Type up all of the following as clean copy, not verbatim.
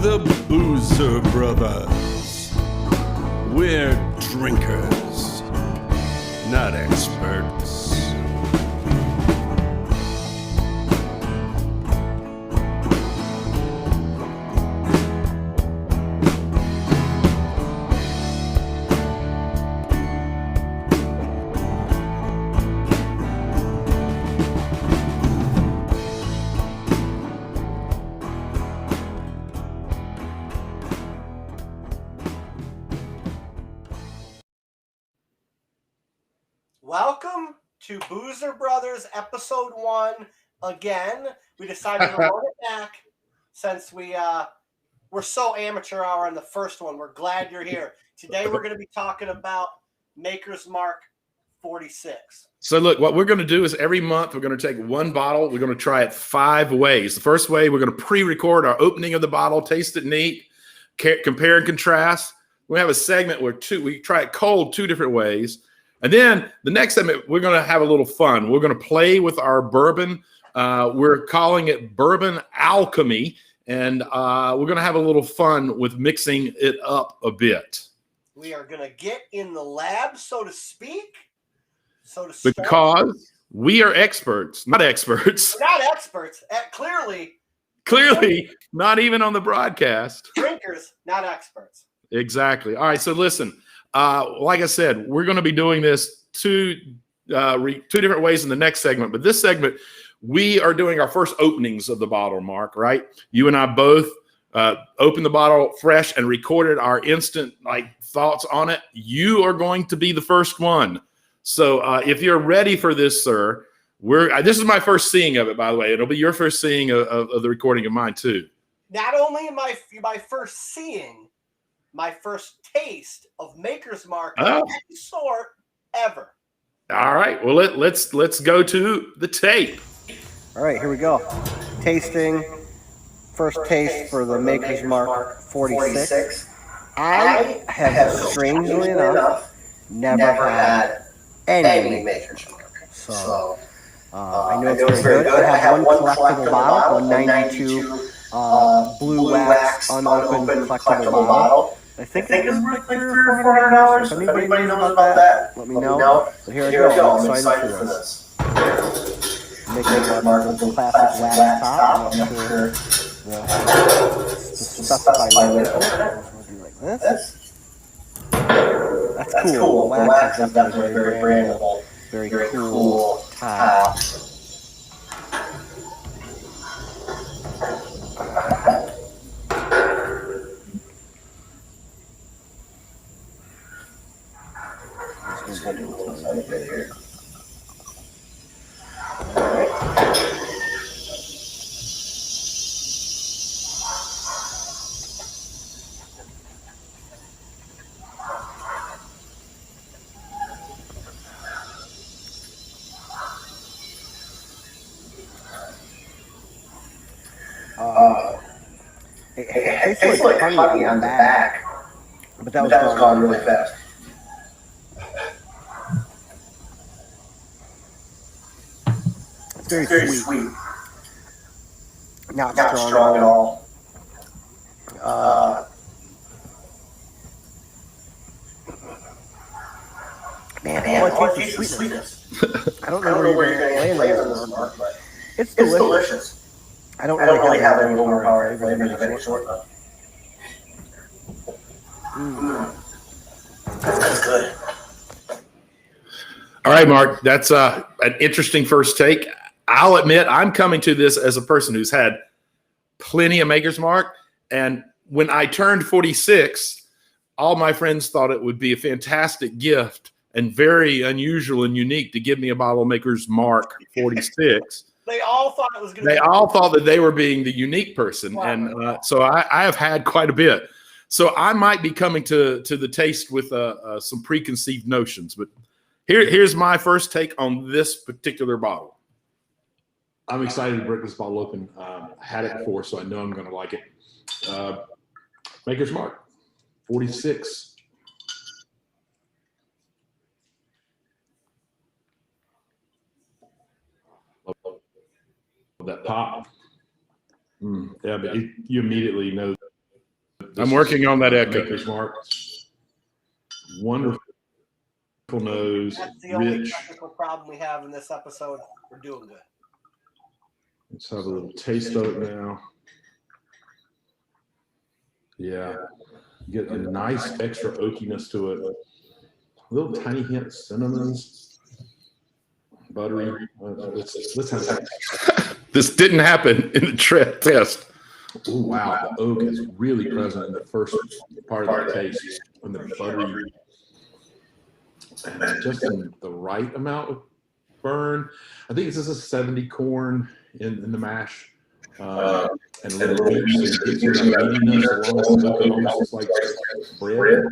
the Boozer Brothers. We're drinkers, not experts. Welcome to Boozer Brothers episode 1. Again, we decided to run it back since we're so amateur hour on the first one. We're glad you're here. Today we're going to be talking about Maker's Mark 46. So look, what we're going to do is every month we're going to take one bottle. We're going to try it 5 ways. The first way, we're going to pre-record our opening of the bottle, taste it neat, compare and contrast. We have a segment where we try it cold 2 different ways. And then the next segment, we're going to have a little fun. We're going to play with our bourbon. We're calling it Bourbon Alchemy. And we're going to have a little fun with mixing it up a bit. We are going to get in the lab, so to speak. Because we are experts, not experts. We're not experts. Clearly, not even on the broadcast. Drinkers, not experts. Exactly. All right. So listen, like I said, we're going to be doing this two different ways in the next segment. But this segment, we are doing our first openings of the bottle, Mark, right? You and I both opened the bottle fresh and recorded our instant thoughts on it. You are going to be the first one. So if you're ready for this, sir, this is my first seeing of it, by the way. It'll be your first seeing of the recording of mine, too. Not only am I my first seeing, my first taste of Maker's Mark of any sort ever. All right. Well, let's go to the tape. All right, here we go. Tasting. First taste for the Maker's Mark 46. I have, strangely enough, never had any Maker's Mark. So, I know it's very good. I have one collectible bottle, 192 Blue Wax unopened collectible bottle. I think it's worth like $300 or $400. If anybody knows about that, let me know. So here I go. I'm excited for this. Maker's Mark with the classic wax top. I'm not sure the specified label. I'll do like this. That's cool. The wax is definitely very brandable. Very cool top. It tastes like honey on the back, but that was gone really fast. It's very sweet. Not strong at all. Man, I taste the sweetness. I don't know where you're going to land on this, Mark, but it's delicious. I don't really have any overpowering flavors of any sort, though. That's good. All right, Mark, that's an interesting first take. I'll admit I'm coming to this as a person who's had plenty of Maker's Mark. And when I turned 46, all my friends thought it would be a fantastic gift and very unusual and unique to give me a bottle of Maker's Mark 46. They all thought it was going to be. They all thought that they were being the unique person. Wow. And so I have had quite a bit. So I might be coming to the taste with some preconceived notions. But here's my first take on this particular bottle. I'm excited to break this bottle open. I had it before, so I know I'm going to like it. Maker's Mark 46. That pop. Yeah, but you immediately know I'm working on that echo. Maker's Mark. Wonderful nose, That's the only rich. technical problem we have in this episode. We're doing good. Let's have a little taste of it now. Yeah, you get a nice extra oakiness to it. A little tiny hint of cinnamons, buttery. Let's have that. This didn't happen in the test. Oh wow, the oak is really present in the first part of the taste, and the buttery, and it's just in the right amount of burn. I think this is a 70 corn in the mash, and a little beef, so it gives you that meatiness along with the oak. It almost looks like bread.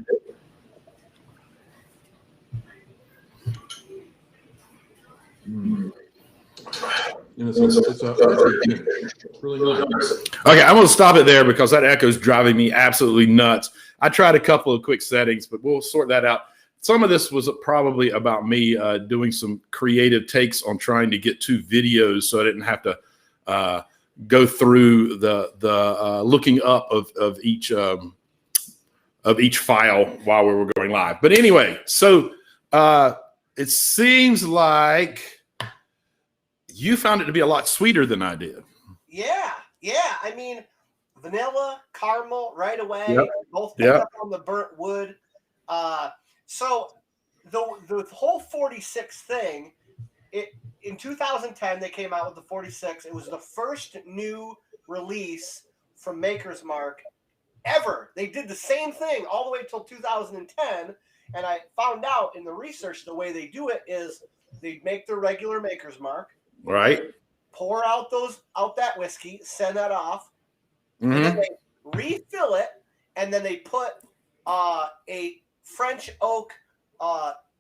Mm. And it's really nice. Okay, I'm going to stop it there because that echo is driving me absolutely nuts. I tried a couple of quick settings, but we'll sort that out. Some of this was probably about me doing some creative takes on trying to get 2 videos, so I didn't have to go through the looking up of each file while we were going live. But anyway, so it seems like you found it to be a lot sweeter than I did. Yeah. I mean, vanilla, caramel, right away. Yep. Both picked up on the burnt wood. So the whole 46 thing, in 2010 they came out with the 46. It was the first new release from Maker's Mark ever. They did the same thing all the way till 2010, and I found out in the research the way they do it is they make their regular Maker's Mark. Right. Pour out that whiskey, send that off, Mm-hmm. and then they refill it, and then they put a French oak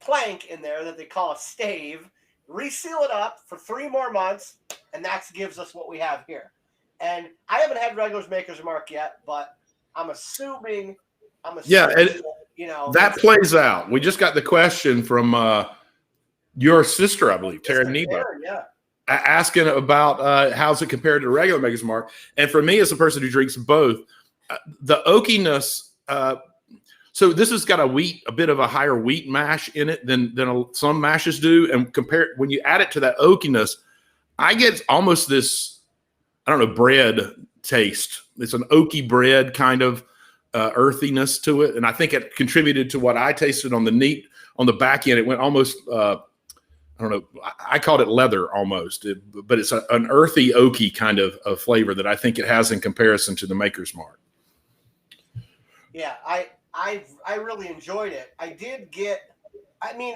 plank in there that they call a stave, reseal it up for 3 more months, and that gives us what we have here. And I haven't had regular Maker's Mark yet, but I'm assuming Yeah, and you know that plays out. We just got the question from your sister, I believe, Tara Nebo. Yeah. Asking about how's it compared to regular Maker's Mark. And for me, as a person who drinks both, the oakiness. So this has got a bit of a higher wheat mash in it than some mashes do. And when you add it to that oakiness, I get almost this, I don't know, bread taste. It's an oaky bread kind of earthiness to it. And I think it contributed to what I tasted on the back end. It went almost, I don't know. I called it leather almost, but it's an earthy, oaky kind of flavor that I think it has in comparison to the Maker's Mark. Yeah, I really enjoyed it.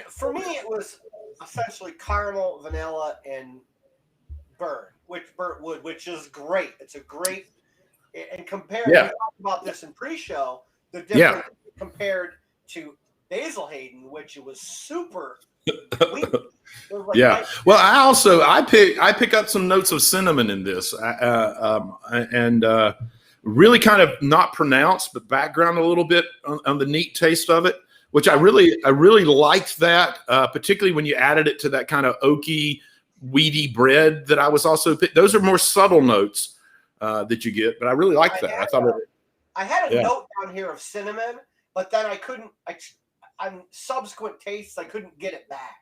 For me, it was essentially caramel, vanilla, and burnt wood, which is great. It's a great, and compared, we talked about this in pre-show, the difference compared to Basil Hayden, which it was super sweet. Well, I pick up some notes of cinnamon in this, and really kind of not pronounced, but background a little bit on the neat taste of it, which I really liked that, particularly when you added it to that kind of oaky, weedy bread that I was also. Those are more subtle notes that you get, but I really liked that. I had a note down here of cinnamon, but then I couldn't. On subsequent tastes, I couldn't get it back.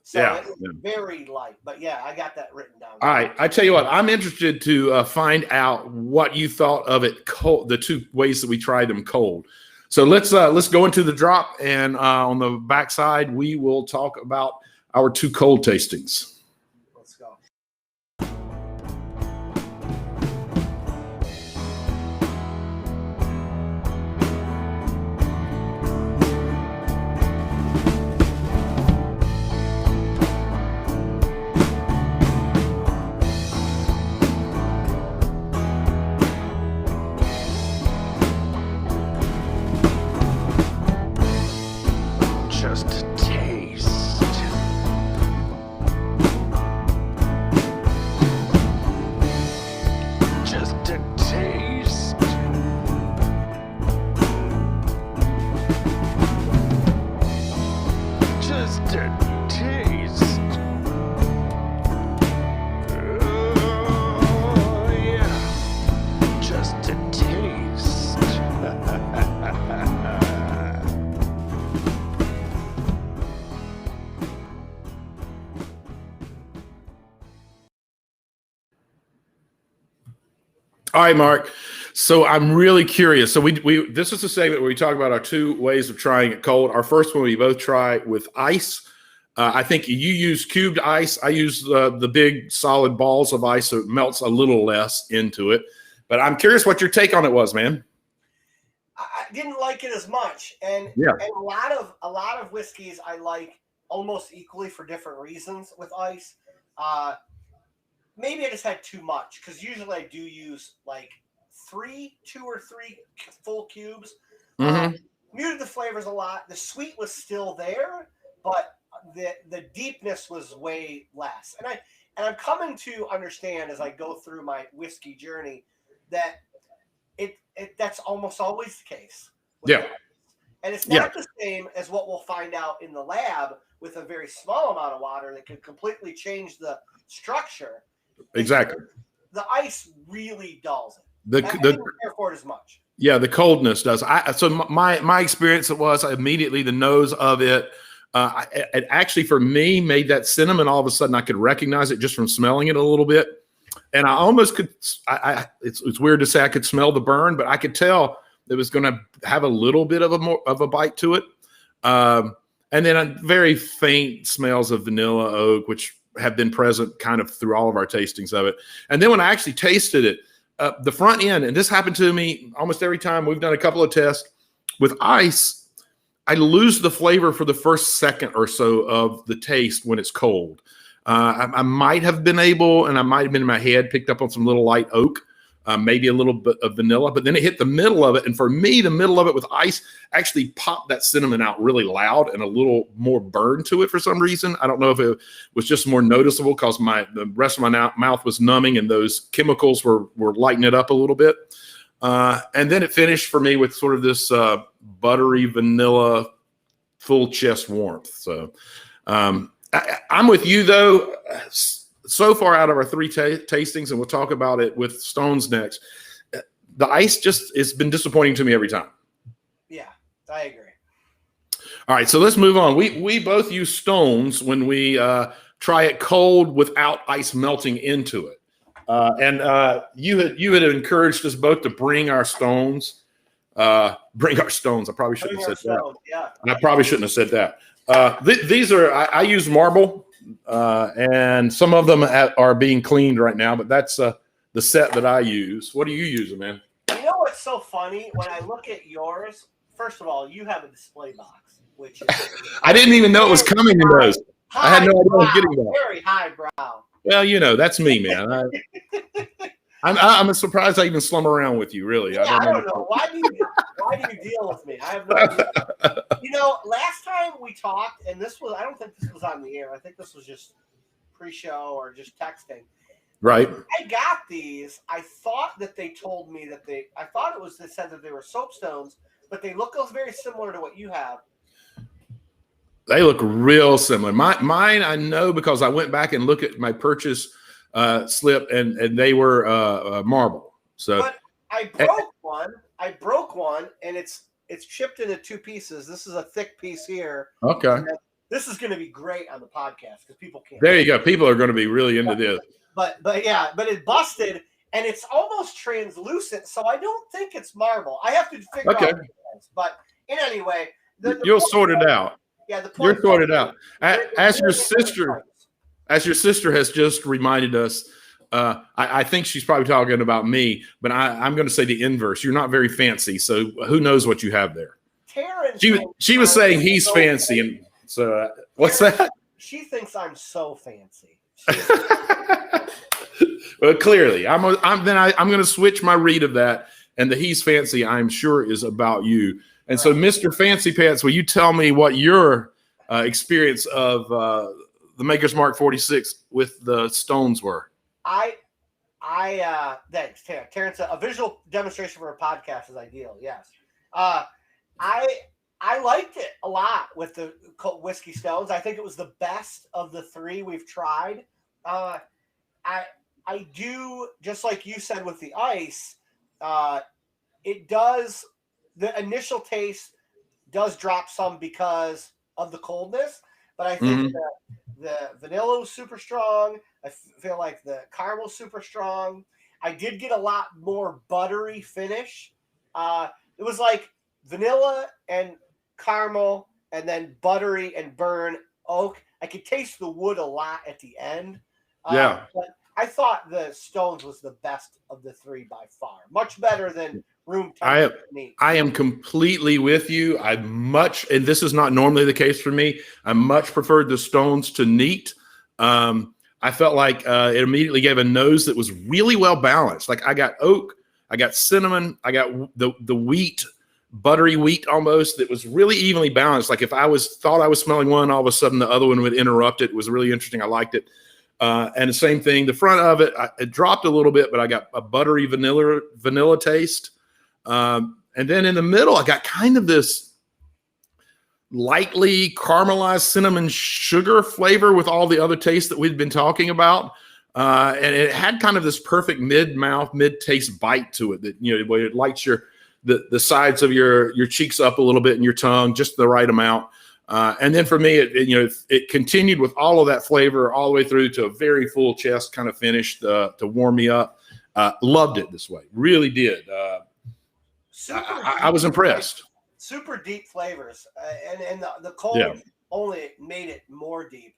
So it was very light. But yeah, I got that written down. All right. I tell you what, I'm interested to find out what you thought of it cold, the 2 ways that we tried them cold. So let's go into the drop, and on the backside, we will talk about our 2 cold tastings. Let's go. Just taste. All right, Mark. So I'm really curious. So we this is a segment where we talk about our two ways of trying it cold. Our first one we both try with ice. I think you use cubed ice. I use the big solid balls of ice, so it melts a little less into it. But I'm curious what your take on it was, man. I didn't like it as much, and Yeah. and a lot of whiskeys I like almost equally for different reasons with ice. Maybe I just had too much because usually I do use like 2 or 3 full cubes. Muted the flavors a lot. The sweet was still there, but the deepness was way less. And I'm coming to understand as I go through my whiskey journey that that's almost always the case. Yeah. And it's not the same as what we'll find out in the lab with a very small amount of water that could completely change the structure. Exactly. The ice really dulls it. I didn't care for it as much. Yeah, the coldness does. So my experience was immediately the nose of it. It actually for me made that cinnamon. All of a sudden, I could recognize it just from smelling it a little bit, and I almost could. It's weird to say I could smell the burn, but I could tell it was going to have a little bit of a bite to it, and then very faint smells of vanilla oak, which have been present kind of through all of our tastings of it. And then when I actually tasted it, the front end, and this happened to me almost every time we've done a couple of tests with ice, I lose the flavor for the first second or so of the taste when it's cold. I might have been able, and I might have been in my head, picked up on some little light oak, maybe a little bit of vanilla, but then it hit the middle of it. And for me, the middle of it with ice actually popped that cinnamon out really loud and a little more burn to it for some reason. I don't know if it was just more noticeable because the rest of my mouth was numbing and those chemicals were lighting it up a little bit. And then it finished for me with sort of this buttery vanilla, full chest warmth. So I'm with you though. So far out of our 3 tastings, and we'll talk about it with Stones next, the ice just has been disappointing to me every time. Yeah, I agree. All right, so let's move on. We both use Stones when we try it cold without ice melting into it. And you had encouraged us both to bring our Stones. Bring our Stones. I probably shouldn't have said that. Yeah. I probably shouldn't have said that. These are I use marble. And some of them are being cleaned right now, but that's the set that I use. What are you using, man? You know what's so funny? When I look at yours, first of all, you have a display box, which is I didn't even know it was coming in those. I had no idea I was getting that. Very highbrow. Well, that's me, man. I'm surprised I even slum around with you, really. Yeah, I don't know. Why do you deal with me? I have no idea. Last time we talked, and I don't think this was on the air. I think this was just pre-show or just texting. Right. I got these. I thought that they told me that they said that they were soapstones, but they look very similar to what you have. They look real similar. Mine, I know because I went back and looked at my purchase slip, and they were marble. So, but I broke one, and it's chipped into 2 pieces. This is a thick piece here. Okay. This is going to be great on the podcast because people can't. There you go. People are going to be really into this. But it busted, and it's almost translucent, so I don't think it's marble. I have to figure out what it is. But in any way, you'll sort it out. Yeah, you're sorted out. As your sister has just reminded us, I think she's probably talking about me, but I'm going to say the inverse. You're not very fancy, so who knows what you have there? She was saying he's so fancy, and so what's that? She thinks I'm so fancy. Well, clearly, I'm going to switch my read of that, and the he's fancy, I'm sure, is about you. And so, Mr. Fancy Pants, will you tell me what your experience of the Maker's Mark 46 with the Stones were? Thanks, Terrence. A visual demonstration for a podcast is ideal. Yes. I liked it a lot with the Whiskey Stones. I think it was the best of the 3 we've tried. I do, just like you said with the ice, it does, the initial taste does drop some because of the coldness, but I think the vanilla was super strong. I feel like the caramel's super strong. I did get a lot more buttery finish. It was like vanilla and caramel, and then buttery and burn oak. I could taste the wood a lot at the end. Yeah. But I thought the Stones was the best of the three by far. Much better than room temperature neat. I am completely with you. And this is not normally the case for me, I much preferred the Stones to neat. I felt like it immediately gave a nose that was really well balanced. Like I got oak, I got cinnamon, I got the wheat, buttery wheat almost, that was really evenly balanced. Like if I thought I was smelling one, all of a sudden the other one would interrupt it. It was really interesting. I liked it. And the same thing, the front of it, it dropped a little bit, but I got a buttery vanilla taste. And then in the middle, I got kind of this lightly caramelized cinnamon sugar flavor with all the other tastes that we'd been talking about. And it had kind of this perfect mid-mouth, mid-taste bite to it that, where it lights the sides of your cheeks up a little bit and your tongue, just the right amount. And then for me, it continued with all of that flavor all the way through to a very full chest kind of finish to warm me up. Loved it this way. Really did. I was impressed. Super deep flavors. And the cold only made it more deep.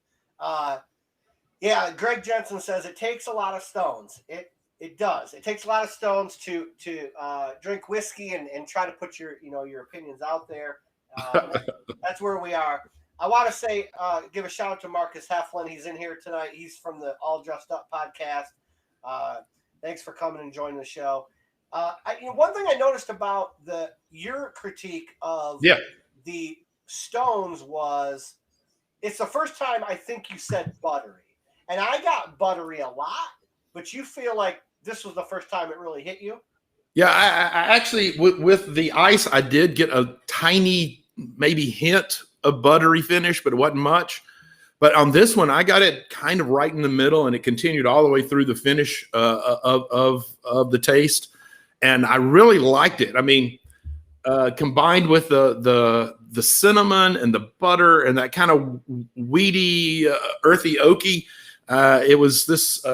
Greg Jensen says it takes a lot of Stones. It does. It takes a lot of Stones to drink whiskey and try to put your opinions out there. That's where we are. I want to say, give a shout out to Marcus Heflin. He's in here tonight. He's from the All Dressed Up podcast. Thanks for coming and joining the show. One thing I noticed about your critique of the Stones was it's the first time I think you said buttery, and I got buttery a lot, but you feel like this was the first time it really hit you. Yeah, I actually, with the ice, I did get a tiny, maybe hint of buttery finish, but it wasn't much. But on this one, I got it kind of right in the middle, and it continued all the way through the finish of the taste, and I really liked it. I mean, combined with the cinnamon and the butter and that kind of weedy, earthy, oaky, it was this.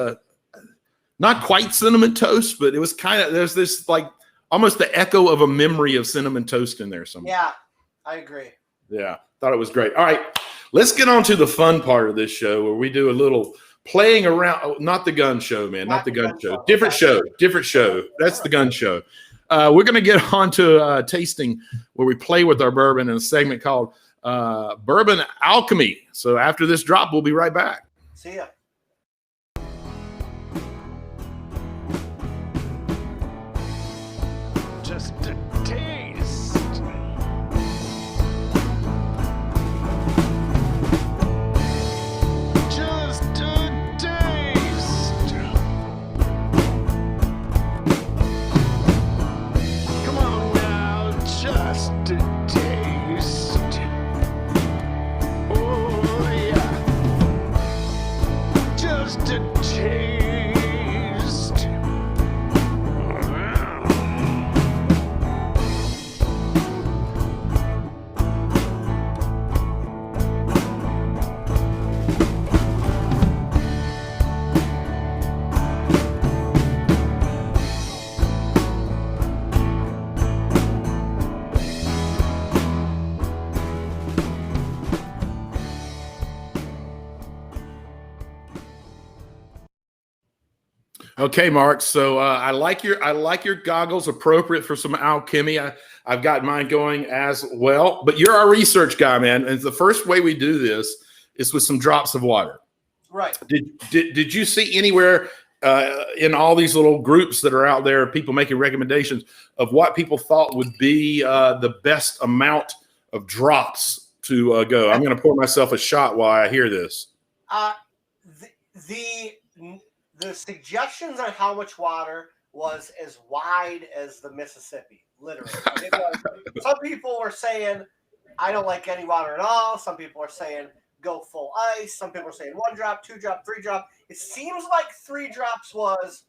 Not quite cinnamon toast, but it was there's this like almost the echo of a memory of cinnamon toast in there somewhere. Yeah, I agree. Yeah, thought it was great. All right, let's get on to the fun part of this show where we do a little playing around. Oh, not the gun show, man. Not the gun show. Different show. That's the gun show. We're going to get on to tasting where we play with our bourbon in a segment called Bourbon Alchemy. So after this drop, we'll be right back. See ya. Just a taste. Just a taste. Come on now, just a taste. Oh yeah. Just a taste. Okay, Mark. So I like your goggles, appropriate for some alchemy. I've got mine going as well. But you're our research guy, man. And the first way we do this is with some drops of water. Right. Did you see anywhere in all these little groups that are out there, people making recommendations of what people thought would be the best amount of drops to go? I'm going to pour myself a shot while I hear this. The suggestions on how much water was as wide as the Mississippi, literally. Some people were saying, I don't like any water at all. Some people are saying, go full ice. Some people are saying 1 drop, 2 drop, 3 drop. It seems like 3 drops was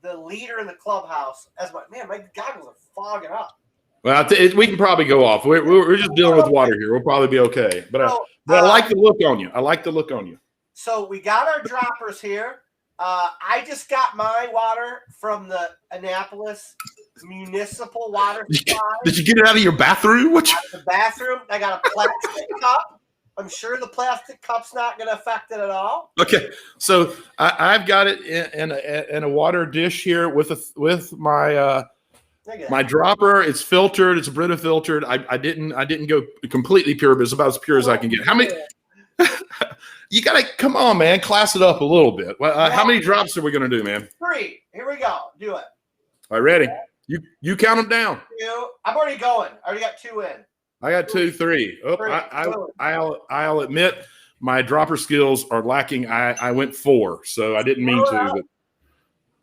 the leader in the clubhouse. My goggles are fogging up. Well, we can probably go off. We're just dealing with water here. We'll probably be okay. But I like the look on you. I like the look on you. So we got our droppers here. I just got my water from the Annapolis Municipal Water Supply. Did you get it out of your bathroom? What? The bathroom. I got a plastic cup. I'm sure the plastic cup's not going to affect it at all. Okay, so I've got it in a water dish here with my my dropper. It's filtered. It's Brita filtered. I didn't go completely pure, but it's about as pure as I can get. How many? You gotta come on, man. Class it up a little bit. How many drops are we gonna do, man? 3. Here we go. Do it. All right, ready? You count them down. 2. I'm already going. I already got 2 in. I got 2, 3. Oh, 3. I'll admit my dropper skills are lacking. I went 4, so I didn't mean to. But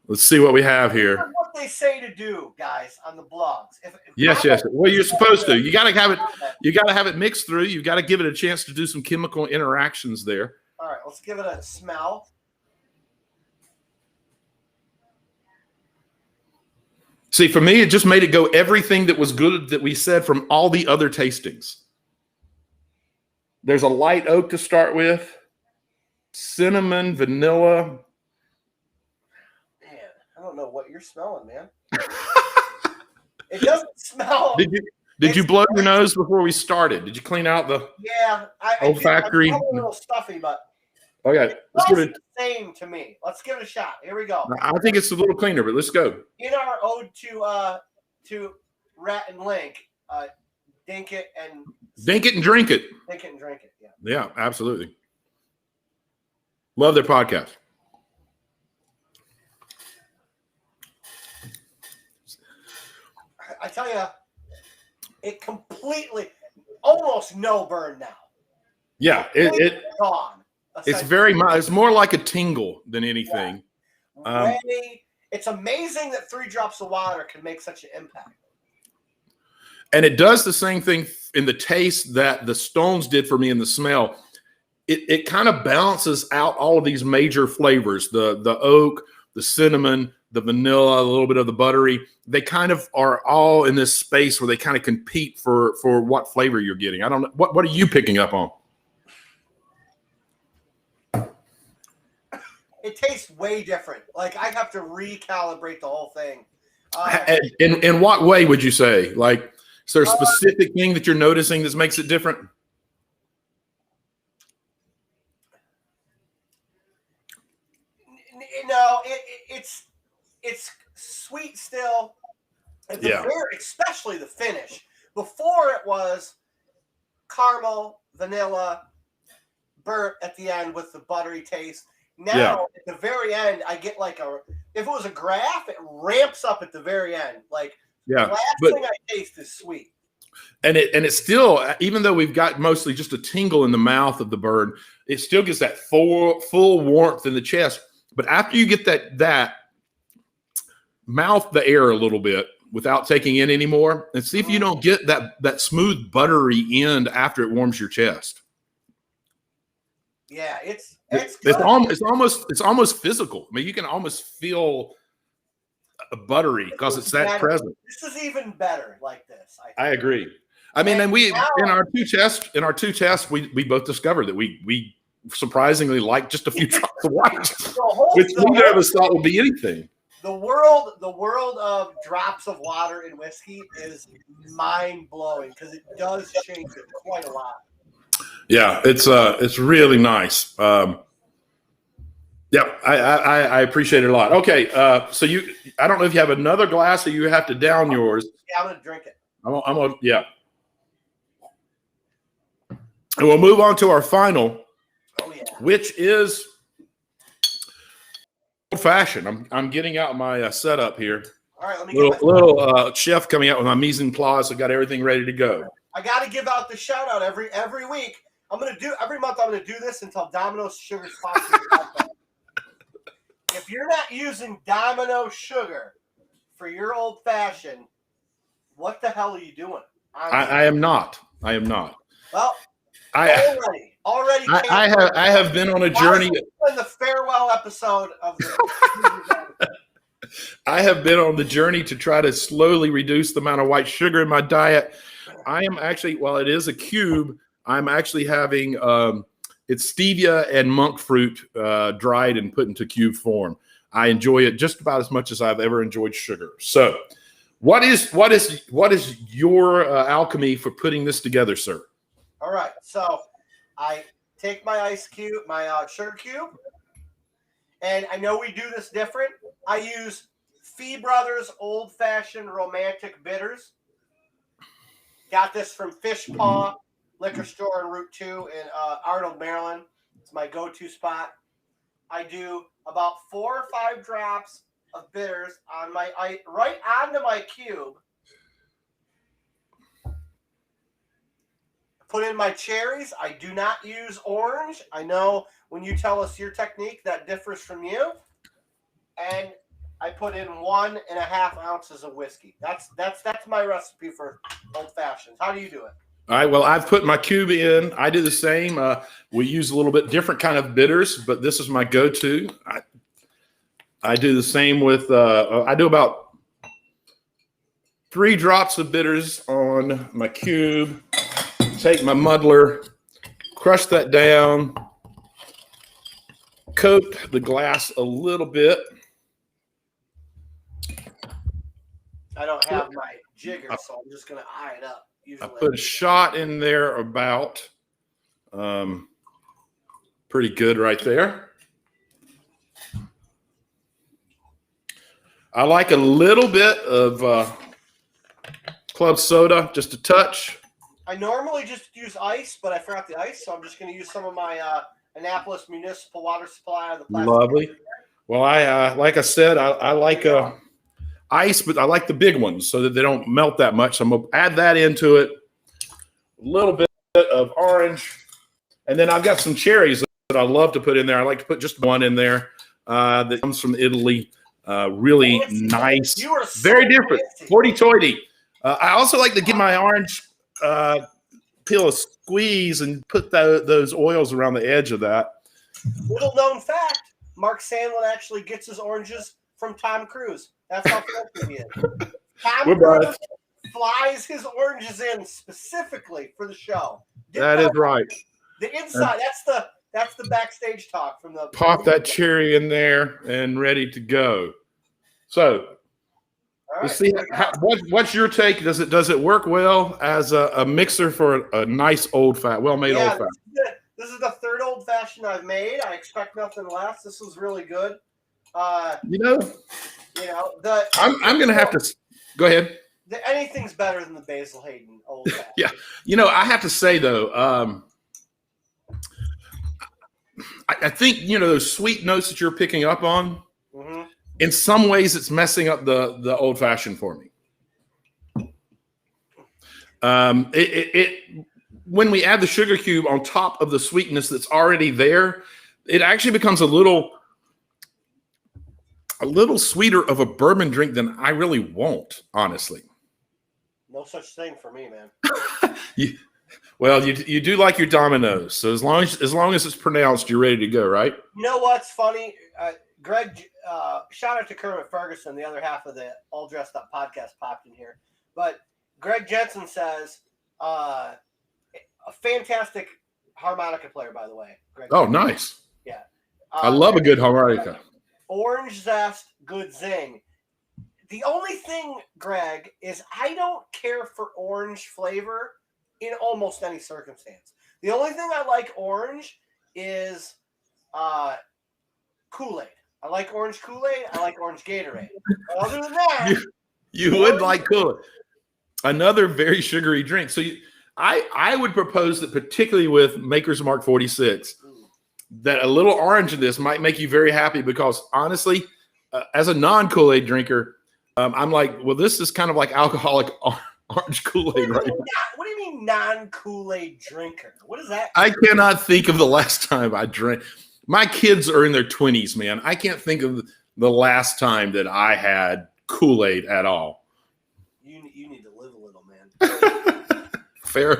let's see what we have here. That's what they say to do, guys, on the blogs. Yes. Well, you're supposed to. You gotta have it. You gotta have it mixed through. You gotta give it a chance to do some chemical interactions there. All right, let's give it a smell. See, for me, it just made it go everything that was good that we said from all the other tastings. There's a light oak to start with, cinnamon, vanilla. Man, I don't know what you're smelling, man. It doesn't smell. Did you blow your nose before we started? Did you clean out the olfactory? I'm a little stuffy, but okay, let's give it. The same to me. Let's give it a shot. Here we go. I think it's a little cleaner, but let's go. In our ode to Rhett and Link, dink it and drink it. Drink it and drink it. Yeah. Yeah, absolutely. Love their podcast. I tell you, it completely, almost no burn now. Yeah, it gone. It's very much. It's more like a tingle than anything. Yeah. It's amazing that 3 drops of water can make such an impact. And it does the same thing in the taste that the Stones did for me in the smell. It kind of balances out all of these major flavors: the oak, the cinnamon, the vanilla, a little bit of the buttery. They kind of are all in this space where they kind of compete for what flavor you're getting. I don't know. What are you picking up on? It tastes way different. Like I have to recalibrate the whole thing. In what way would you say? Like, is there a specific thing that you're noticing that makes it different? No, it's sweet still. Especially the finish. Before it was caramel, vanilla, burnt at the end with the buttery taste. Now at the very end, I get like if it was a graph, it ramps up at the very end. Like the last thing I taste is sweet. And it's still, even though we've got mostly just a tingle in the mouth of the bird, it still gets that full warmth in the chest. But after you get that mouth the air a little bit without taking in anymore, and see if you don't get that smooth buttery end after it warms your chest. Yeah, it's almost physical. I mean, you can almost feel a buttery because it's that present. This is even better like this. I agree. I mean, and we in our two tests, we both discovered that we surprisingly like just a few drops of water, which neither of us thought would be anything. The world of drops of water in whiskey is mind blowing because it does change it quite a lot. Yeah, it's really nice. Yeah, I appreciate it a lot. Okay, so I don't know if you have another glass or you have to down yours. Yeah, I'm gonna drink it. I'm gonna yeah. And we'll move on to our final, which is old fashioned. I'm getting out my setup here. All right, let me little chef coming out with my mise en place. I got everything ready to go. I got to give out the shout out every week. Every month I'm gonna do this until Domino's Sugar sponsors me. If you're not using Domino Sugar for your old fashioned, what the hell are you doing? I am not. Well, already. I have been on a journey. In the farewell episode of the. I have been on the journey to try to slowly reduce the amount of white sugar in my diet. I am actually, while it is a cube, I'm actually having It's stevia and monk fruit dried and put into cube form. I enjoy it just about as much as I've ever enjoyed sugar. So, what is your alchemy for putting this together, sir? All right, so I take my ice cube, my sugar cube, and I know we do this different. I use Fee Brothers Old Fashioned Romantic Bitters. Got this from Fish Paw Liquor Store on Route 2 in Arnold, Maryland. It's my go-to spot. I do about 4 or 5 drops of bitters on right onto my cube. Put in my cherries. I do not use orange. I know when you tell us your technique, that differs from you. And I put in 1.5 ounces of whiskey. That's my recipe for old fashions. How do you do it? All right. Well, I've put my cube in. I do the same. We use a little bit different kind of bitters, but this is my go-to. I do the same with. I do about 3 drops of bitters on my cube. Take my muddler, crush that down, coat the glass a little bit. I don't have my jigger, so I'm just going to eye it up. Usually. I put a shot in there about pretty good right there. I like a little bit of club soda, just a touch. I normally just use ice, but I forgot the ice, so I'm just going to use some of my Annapolis Municipal Water Supply on the plastic. Lovely. Well, I like I said, I like ice, but I like the big ones so that they don't melt that much. So I'm going to add that into it. A little bit of orange. And then I've got some cherries that I love to put in there. I like to put just one in there that comes from Italy. Really nice. You are so very different. fancy. Hoity-toity. I also like to give my orange peel a squeeze and put those oils around the edge of that. Little known fact, Mark Sandlin actually gets his oranges from Tom Cruise. That's how fancy he is. Tom Cruise flies his oranges in specifically for the show. That is right. The inside, that's the backstage talk from the Pop that cherry in there and ready to go. So All let's right, see. What's your take? Does it work well as a mixer for a nice old old fashioned? This is the 3rd old fashioned I've made. I expect nothing less. This was really good. I'm gonna have to go ahead. Anything's better than the Basil Hayden old fashioned. Yeah, I have to say though, I think those sweet notes that you're picking up on. Mm-hmm. In some ways, it's messing up the old fashioned for me. When we add the sugar cube on top of the sweetness that's already there, it actually becomes a little sweeter of a bourbon drink than I really want, honestly. No such thing for me, man. You do like your Dominoes, so as long as it's pronounced, you're ready to go, right? You know what's funny? Greg, shout out to Kermit Ferguson, the other half of the All Dressed Up podcast popped in here. But Greg Jensen says, a fantastic harmonica player, by the way. Greg Jensen. Nice. Yeah. I love a good harmonica. Orange zest, good zing. The only thing, Greg, is I don't care for orange flavor in almost any circumstance. The only thing I like orange is Kool-Aid. I like orange Kool-Aid. I like orange Gatorade. Other than that, you would like Kool-Aid. Another very sugary drink. So I would propose that, particularly with Maker's Mark 46, that a little orange in this might make you very happy because, honestly, as a non-Kool-Aid drinker, I'm like, well, this is kind of like alcoholic orange Kool-Aid right now. What do you mean non-Kool-Aid drinker? What is that? I cannot think of the last time I drank. My kids are in their 20s, man. I can't think of the last time that I had Kool-Aid at all. You need to live a little, man. Fair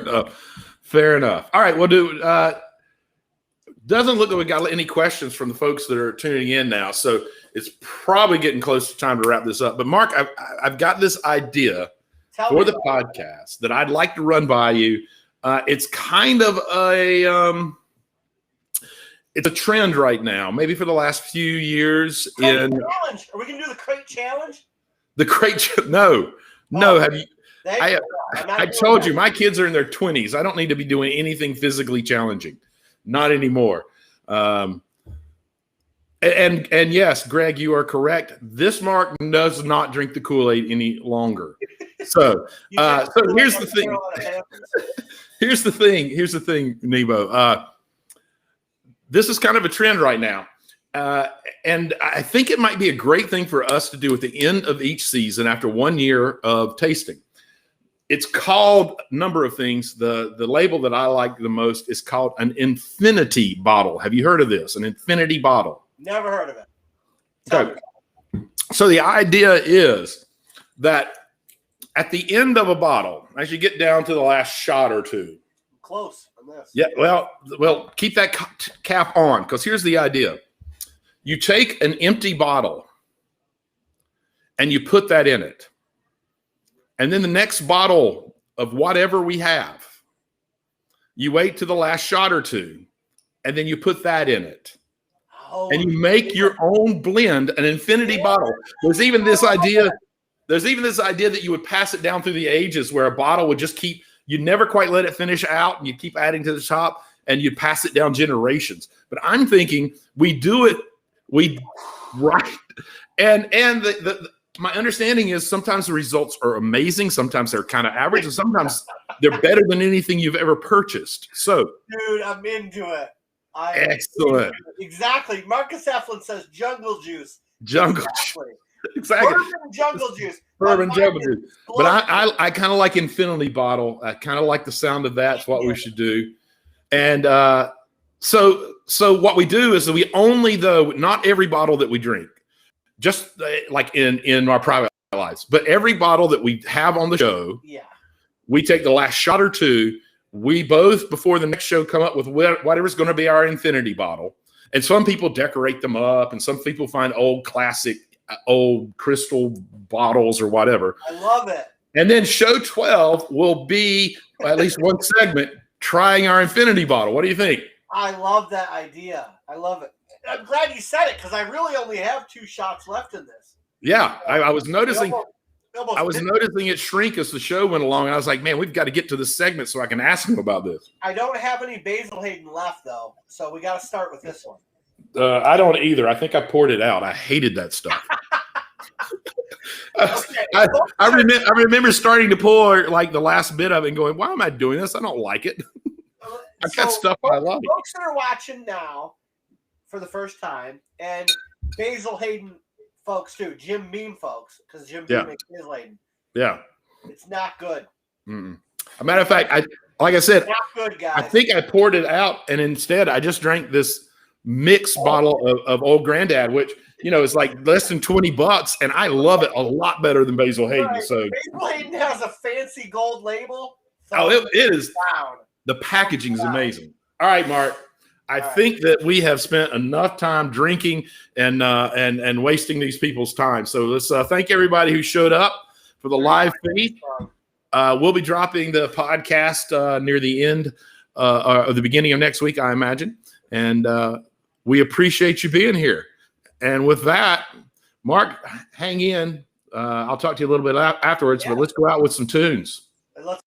enough. All right, well, dude, doesn't look like we got any questions from the folks that are tuning in now, so it's probably getting close to time to wrap this up. But Mark, I've got this idea for the podcast that I'd like to run by you. It's kind of a it's a trend right now, maybe for the last few years Crate in challenge. Are we gonna do the crate challenge? the crate. No, Oh, have you? I'm not I doing told that. you, my kids are in their 20s. I don't need to be doing anything physically challenging, not anymore. And yes, Greg, you are correct. This Mark does not drink the Kool-Aid any longer. So, You just so do here's it the like thing. Carolina Panthers. Here's the thing, Nebo. This is kind of a trend right now. And I think it might be a great thing for us to do at the end of each season after 1 year of tasting. It's called a number of things. The label that I like the most is called an infinity bottle. Have you heard of this? An infinity bottle. Never heard of it. Okay. So the idea is that at the end of a bottle, as you get down to the last shot or two, Close on this. yeah, well, keep that cap on, because here's the idea. You take an empty bottle and you put that in it. And then the next bottle of whatever we have, you wait to the last shot or two, and then you put that in it. Oh, And you make your own blend, an infinity bottle. There's even this idea that you would pass it down through the ages, where a bottle would just keep, you'd never quite let it finish out, and you keep adding to the top, and you'd pass it down generations. But I'm thinking we do it, right. And my understanding is sometimes the results are amazing, sometimes they're kind of average, and sometimes they're better than anything you've ever purchased. So, dude, I'm into it. excellent. Exactly. Marcus Eflin says jungle juice. Jungle. Exactly. Bourbon jungle juice. Bourbon My jungle mind is juice. But blown. I kind of like infinity bottle. I kind of like the sound of that. It's what we should do. And so what we do is that we only, though, not every bottle that we drink, just like in our private lives, but every bottle that we have on the show, Yeah. we take the last shot or two. We both, before the next show, come up with whatever's going to be our infinity bottle. And some people decorate them up, and some people find old classic, old crystal bottles or whatever. I love it. And then show 12 will be at least one segment trying our infinity bottle. What do you think? I love that idea. I love it. I'm glad you said it, because I really only have 2 shots left in this. Yeah, I was noticing. Almost I was noticing it shrink as the show went along. And I was like, man, we've got to get to this segment so I can ask him about this. I don't have any Basil Hayden left, though, so we got to start with this one. I don't either. I think I poured it out. I hated that stuff. I remember starting to pour like the last bit of it and going, why am I doing this? I don't like it. I've got stuff I like. Folks that are watching now for the first time, and Basil Hayden folks too, Jim Beam folks, because Jim Beam makes his Hayden. Yeah. It's not good. Mm-mm. A matter of fact, like I said, Not good, guys. I think I poured it out, and instead I just drank this mixed bottle of Old Granddad, which, you know, is like less than $20, and I love it a lot better than Basil Hayden. Right. So Basil Hayden has a fancy gold label. Oh, it is. Down. The packaging is amazing. All right, Mark. I think that we have spent enough time drinking and wasting these people's time. So let's thank everybody who showed up for the live feed. We'll be dropping the podcast near the end or the beginning of next week, I imagine. And we appreciate you being here. And with that, Mark, hang in. I'll talk to you a little bit afterwards, but let's go out with some tunes. Let's